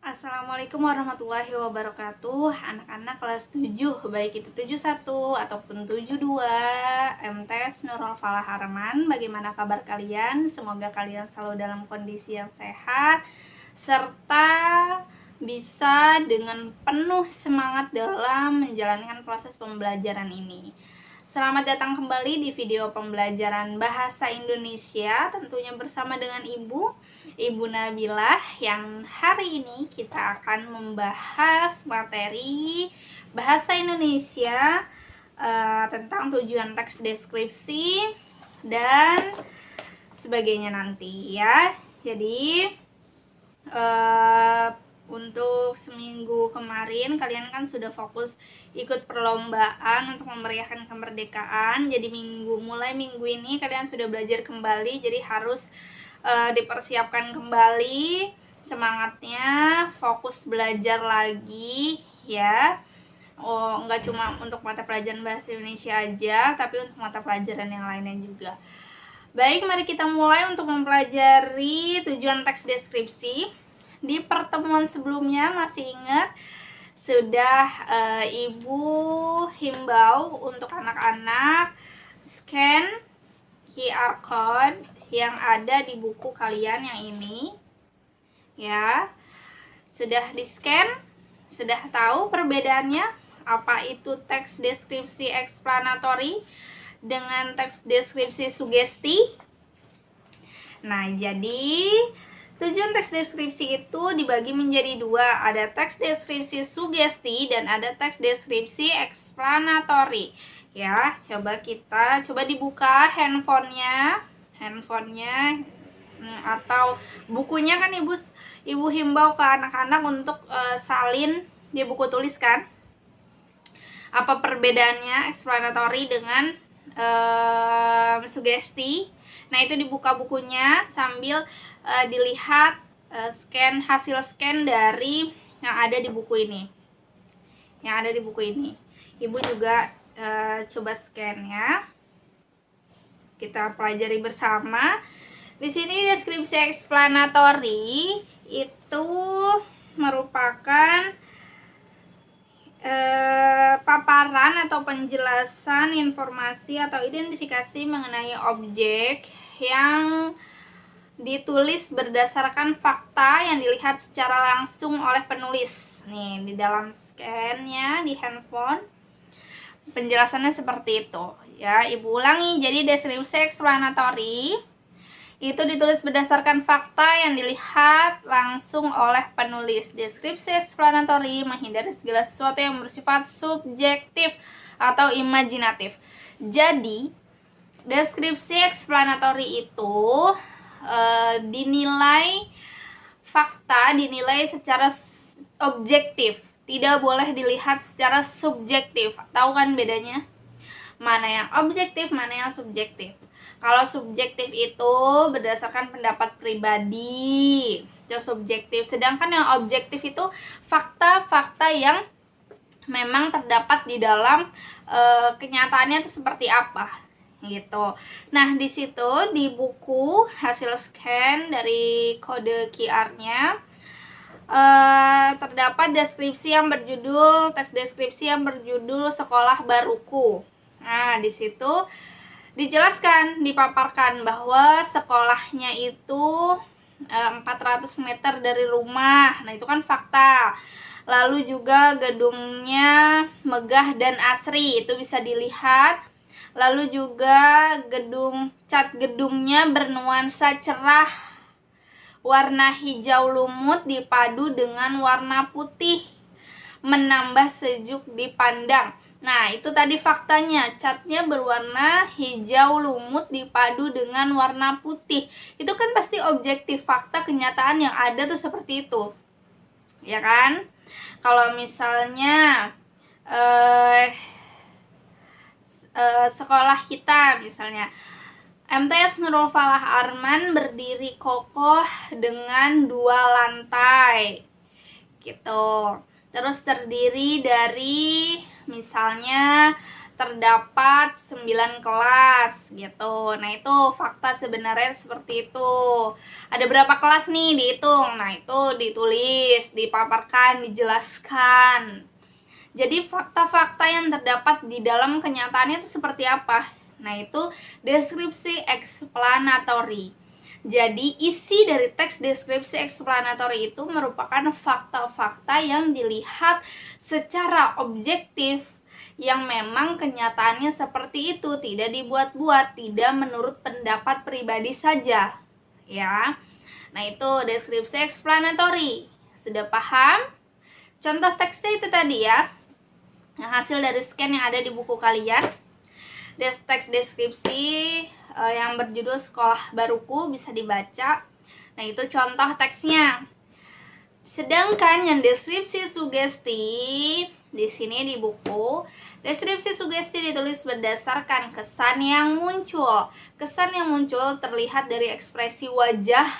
Assalamualaikum warahmatullahi wabarakatuh. Anak-anak kelas 7, baik itu 71 ataupun 72, MTs Nurul Falah Harman. Bagaimana kabar kalian? Semoga kalian selalu dalam kondisi yang sehat serta bisa dengan penuh semangat dalam menjalankan proses pembelajaran ini. Selamat datang kembali di video pembelajaran Bahasa Indonesia, tentunya bersama dengan Ibu Nabilah, yang hari ini kita akan membahas materi Bahasa Indonesia tentang tujuan teks deskripsi dan sebagainya nanti ya. Jadi untuk seminggu kemarin kalian kan sudah fokus ikut perlombaan untuk memeriahkan kemerdekaan. Jadi mulai minggu ini kalian sudah belajar kembali, jadi harus dipersiapkan kembali semangatnya, fokus belajar lagi ya. Nggak cuma untuk mata pelajaran bahasa Indonesia aja, tapi untuk mata pelajaran yang lainnya juga. Baik, mari kita mulai untuk mempelajari tujuan teks deskripsi. Di pertemuan sebelumnya masih ingat sudah Ibu himbau untuk anak-anak scan QR code yang ada di buku kalian yang ini ya. Sudah di scan, sudah tahu perbedaannya apa itu teks deskripsi explanatory dengan teks deskripsi sugesti. Nah, jadi tujuan teks deskripsi itu dibagi menjadi dua, ada teks deskripsi sugesti dan ada teks deskripsi explanatory. Ya, coba dibuka handphonenya atau bukunya kan ibu himbau ke anak-anak untuk salin di buku tulis kan. Apa perbedaannya explanatory dengan sugesti? Nah, itu dibuka bukunya sambil dilihat hasil scan dari yang ada di buku ini. Ibu juga coba scan ya. Kita pelajari bersama. Di sini deskripsi explanatory itu merupakan paparan atau penjelasan informasi atau identifikasi mengenai objek yang ditulis berdasarkan fakta yang dilihat secara langsung oleh penulis. Nih, di dalam scan-nya di handphone penjelasannya seperti itu ya. Ibu ulangi, jadi deskripsi explanatory itu ditulis berdasarkan fakta yang dilihat langsung oleh penulis. Deskripsi explanatory menghindari segala sesuatu yang bersifat subjektif atau imajinatif. Jadi deskripsi explanatory itu dinilai secara objektif, tidak boleh dilihat secara subjektif. Tahu kan bedanya? Mana yang objektif, mana yang subjektif. Kalau subjektif itu berdasarkan pendapat pribadi, itu subjektif. Sedangkan yang objektif itu fakta-fakta yang memang terdapat di dalam kenyataannya itu seperti apa gitu. Nah, di situ di buku hasil scan dari kode QR-nya terdapat teks deskripsi yang berjudul Sekolah Baruku. Nah, di situ dipaparkan bahwa sekolahnya itu 400 meter dari rumah. Nah, itu kan fakta. Lalu juga gedungnya megah dan asri, itu bisa dilihat. Lalu juga cat gedungnya bernuansa cerah, warna hijau lumut dipadu dengan warna putih, menambah sejuk dipandang. Nah, itu tadi faktanya, catnya berwarna hijau lumut dipadu dengan warna putih. Itu kan pasti objektif, fakta kenyataan yang ada tuh seperti itu. Ya kan? Kalau misalnya sekolah kita misalnya MTs Nurul Falah Harman berdiri kokoh dengan 2 lantai gitu. Terus terdiri dari misalnya terdapat 9 kelas gitu. Nah, itu fakta sebenarnya seperti itu. Ada berapa kelas nih, dihitung. Nah, itu ditulis, dipaparkan, dijelaskan. Jadi fakta-fakta yang terdapat di dalam kenyataannya itu seperti apa? Nah, itu deskripsi explanatory. Jadi isi dari teks deskripsi explanatory itu merupakan fakta-fakta yang dilihat secara objektif, yang memang kenyataannya seperti itu, tidak dibuat-buat, tidak menurut pendapat pribadi saja, ya. Nah, itu deskripsi explanatory. Sudah paham? Contoh teksnya itu tadi ya. Nah, hasil dari scan yang ada di buku kalian. Teks deskripsi yang berjudul Sekolah Baruku bisa dibaca. Nah, itu contoh teksnya. Sedangkan yang deskripsi sugesti di sini di buku, deskripsi sugesti ditulis berdasarkan kesan yang muncul. Kesan yang muncul terlihat dari ekspresi wajah,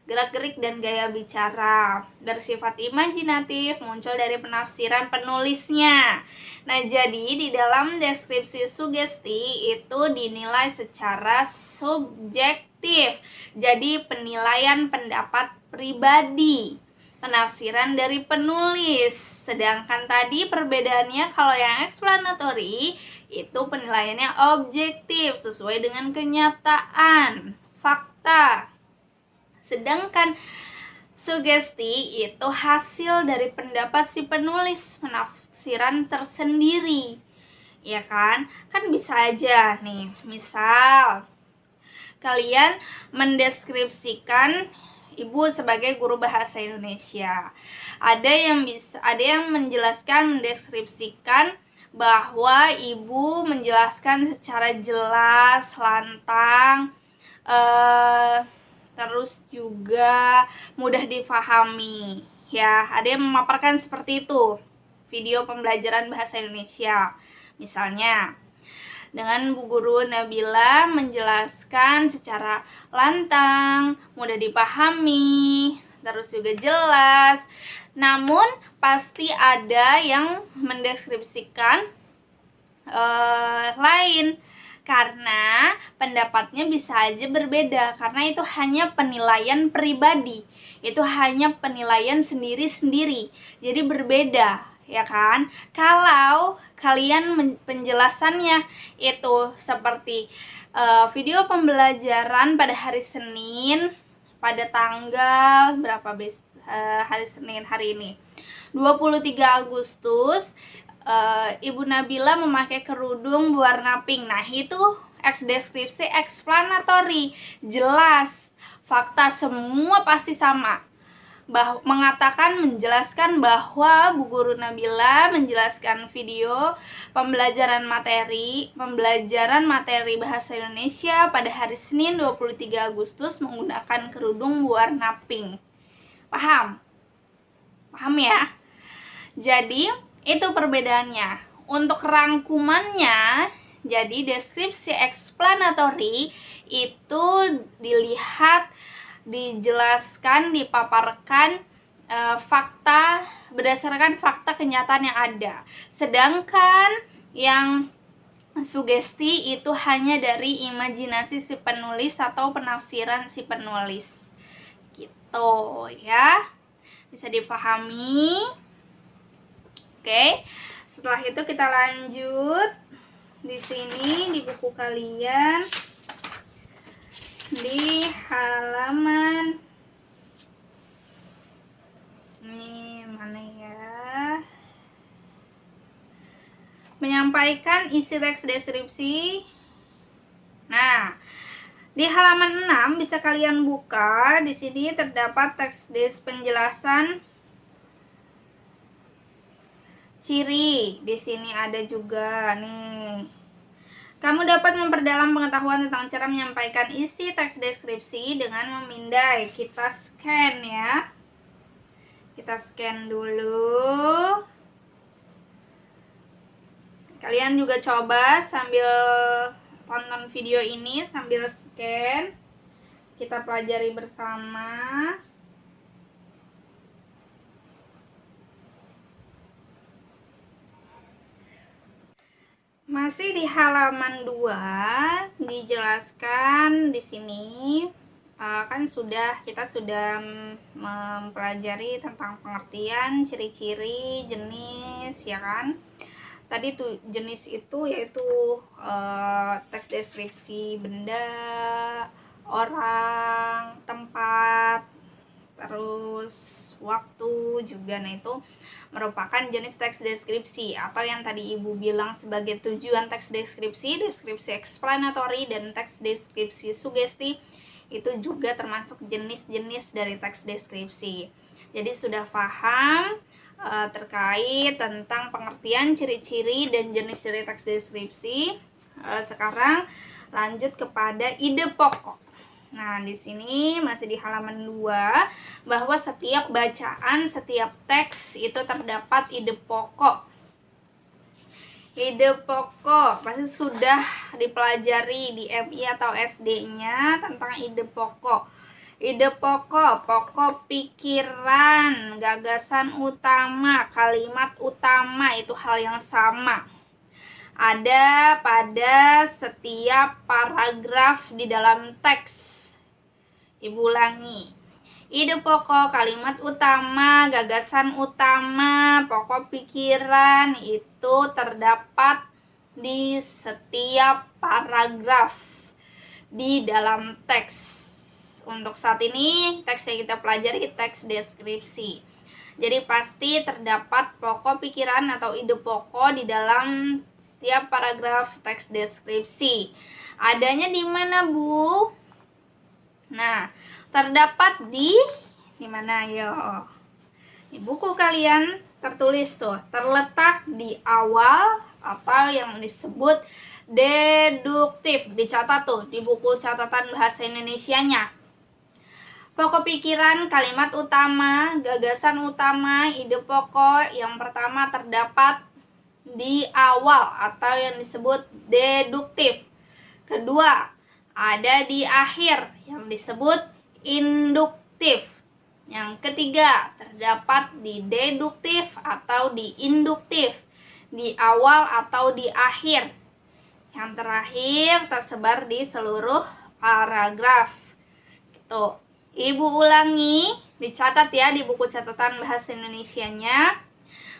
gerak-gerik, dan gaya bicara. Bersifat imajinatif, muncul dari penafsiran penulisnya. Nah, jadi di dalam deskripsi sugesti itu dinilai secara subjektif. Jadi penilaian pendapat pribadi, penafsiran dari penulis. Sedangkan tadi perbedaannya, kalau yang explanatory itu penilaiannya objektif, sesuai dengan kenyataan, fakta. Sedangkan sugesti itu hasil dari pendapat si penulis, penafsiran tersendiri. Ya kan? Kan bisa aja nih, misal kalian mendeskripsikan Ibu sebagai guru bahasa Indonesia. Ada yang menjelaskan, mendeskripsikan bahwa Ibu menjelaskan secara jelas, lantang, terus juga mudah difahami, ya. Ada yang memaparkan seperti itu, video pembelajaran bahasa Indonesia. Misalnya, dengan Bu Guru Nabila menjelaskan secara lantang, mudah dipahami, terus juga jelas. Namun, pasti ada yang mendeskripsikan lain, karena pendapatnya bisa aja berbeda, karena itu hanya penilaian pribadi, itu hanya penilaian sendiri-sendiri, jadi berbeda, ya kan? Kalau kalian penjelasannya itu seperti video pembelajaran pada hari Senin, pada tanggal berapa hari Senin hari ini 23 Agustus, Ibu Nabila memakai kerudung berwarna pink. Nah, itu deskripsi explanatory, jelas, fakta semua pasti sama. Menjelaskan bahwa Bu Guru Nabila menjelaskan video pembelajaran materi bahasa Indonesia pada hari Senin 23 Agustus menggunakan kerudung berwarna pink. Paham? Paham ya? Jadi, itu perbedaannya. Untuk rangkumannya, jadi deskripsi explanatory itu dilihat, dijelaskan, dipaparkan fakta berdasarkan fakta kenyataan yang ada. Sedangkan yang sugesti itu hanya dari imajinasi si penulis atau penafsiran si penulis. Gitu ya. Bisa dipahami? Oke, setelah itu kita lanjut di sini di buku kalian di halaman ini mana ya? Menyampaikan isi teks deskripsi. Nah, di halaman 6 bisa kalian buka. Di sini terdapat teks penjelasan ciri. Di sini ada juga nih. Kamu dapat memperdalam pengetahuan tentang cara menyampaikan isi teks deskripsi dengan memindai. Kita scan ya. Kita scan dulu. Kalian juga coba sambil tonton video ini sambil scan. Kita pelajari bersama. Masih di halaman 2 dijelaskan di sini kan kita sudah mempelajari tentang pengertian, ciri-ciri, jenis, ya kan? Tadi tuh jenis itu yaitu teks deskripsi benda, orang, tempat, terus waktu juga. Nah, itu merupakan jenis teks deskripsi atau yang tadi Ibu bilang sebagai tujuan teks deskripsi, deskripsi explanatory, dan teks deskripsi sugesti. Itu juga termasuk jenis-jenis dari teks deskripsi. Jadi sudah paham terkait tentang pengertian, ciri-ciri, dan jenis dari teks deskripsi. Sekarang lanjut kepada ide pokok. Nah, di sini masih di halaman 2 bahwa setiap bacaan, setiap teks itu terdapat ide pokok. Ide pokok pasti sudah dipelajari di MI atau SD-nya tentang ide pokok. Ide pokok, pokok pikiran, gagasan utama, kalimat utama, itu hal yang sama. Ada pada setiap paragraf di dalam teks. Ibu ulangi. Ide pokok, kalimat utama, gagasan utama, pokok pikiran itu terdapat di setiap paragraf di dalam teks. Untuk saat ini teks yang kita pelajari teks deskripsi. Jadi pasti terdapat pokok pikiran atau ide pokok di dalam setiap paragraf teks deskripsi. Adanya di mana, Bu? Nah, terdapat di mana? Yo, di buku kalian tertulis tuh, terletak di awal atau yang disebut deduktif. Dicatat tuh di buku catatan bahasa Indonesianya. Pokok pikiran, kalimat utama, gagasan utama, ide pokok yang pertama terdapat di awal atau yang disebut deduktif. Kedua, ada di akhir yang disebut induktif. Yang ketiga, terdapat di deduktif atau di induktif, di awal atau di akhir. Yang terakhir tersebar di seluruh paragraf. Gitu. Ibu ulangi, dicatat ya di buku catatan bahasa Indonesianya,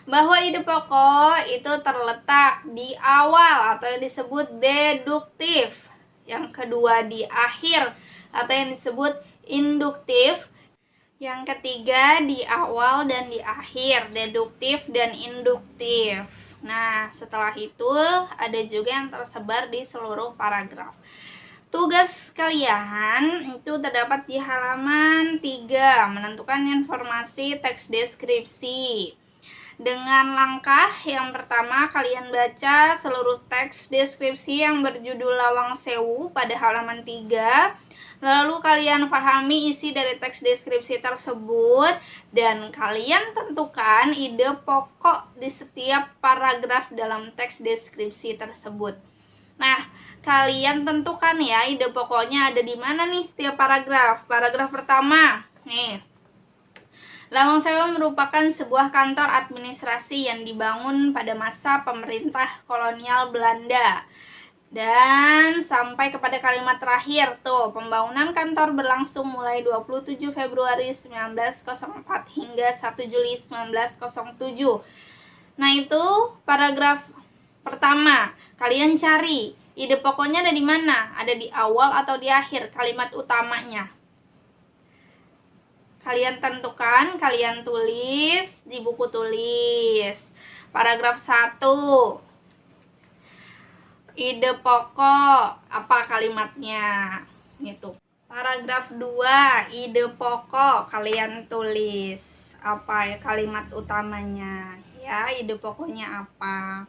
bahwa ide pokok itu terletak di awal atau yang disebut deduktif. Yang kedua di akhir atau yang disebut induktif. Yang ketiga di awal dan di akhir, deduktif dan induktif. Nah, setelah itu ada juga yang tersebar di seluruh paragraf. Tugas kalian itu terdapat di halaman 3, menentukan informasi teks deskripsi. Dengan langkah yang pertama, kalian baca seluruh teks deskripsi yang berjudul Lawang Sewu pada halaman 3. Lalu kalian pahami isi dari teks deskripsi tersebut dan kalian tentukan ide pokok di setiap paragraf dalam teks deskripsi tersebut. Nah, kalian tentukan ya ide pokoknya ada di mana nih setiap paragraf. Paragraf pertama, nih. Lawang Sewu merupakan sebuah kantor administrasi yang dibangun pada masa pemerintah kolonial Belanda. Dan sampai kepada kalimat terakhir tuh, pembangunan kantor berlangsung mulai 27 Februari 1904 hingga 1 Juli 1907. Nah, itu paragraf pertama. Kalian cari ide pokoknya ada di mana? Ada di awal atau di akhir kalimat utamanya. Kalian tentukan, kalian tulis di buku tulis. Paragraf 1. Ide pokok, apa kalimatnya? Gitu. Paragraf 2, ide pokok, kalian tulis apa ya kalimat utamanya. Ya, ide pokoknya apa?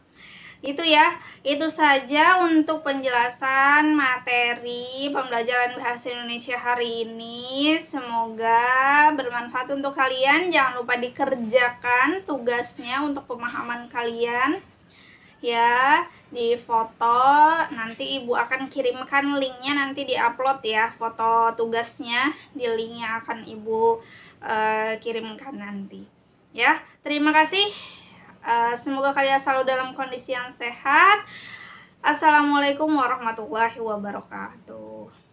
Itu ya, itu saja untuk penjelasan materi pembelajaran bahasa Indonesia hari ini. Semoga bermanfaat untuk kalian. Jangan lupa dikerjakan tugasnya untuk pemahaman kalian. Ya, di foto, nanti Ibu akan kirimkan linknya, nanti diupload ya foto tugasnya, di linknya akan Ibu kirimkan nanti. Ya, terima kasih. Semoga kalian selalu dalam kondisi yang sehat. Assalamualaikum warahmatullahi wabarakatuh.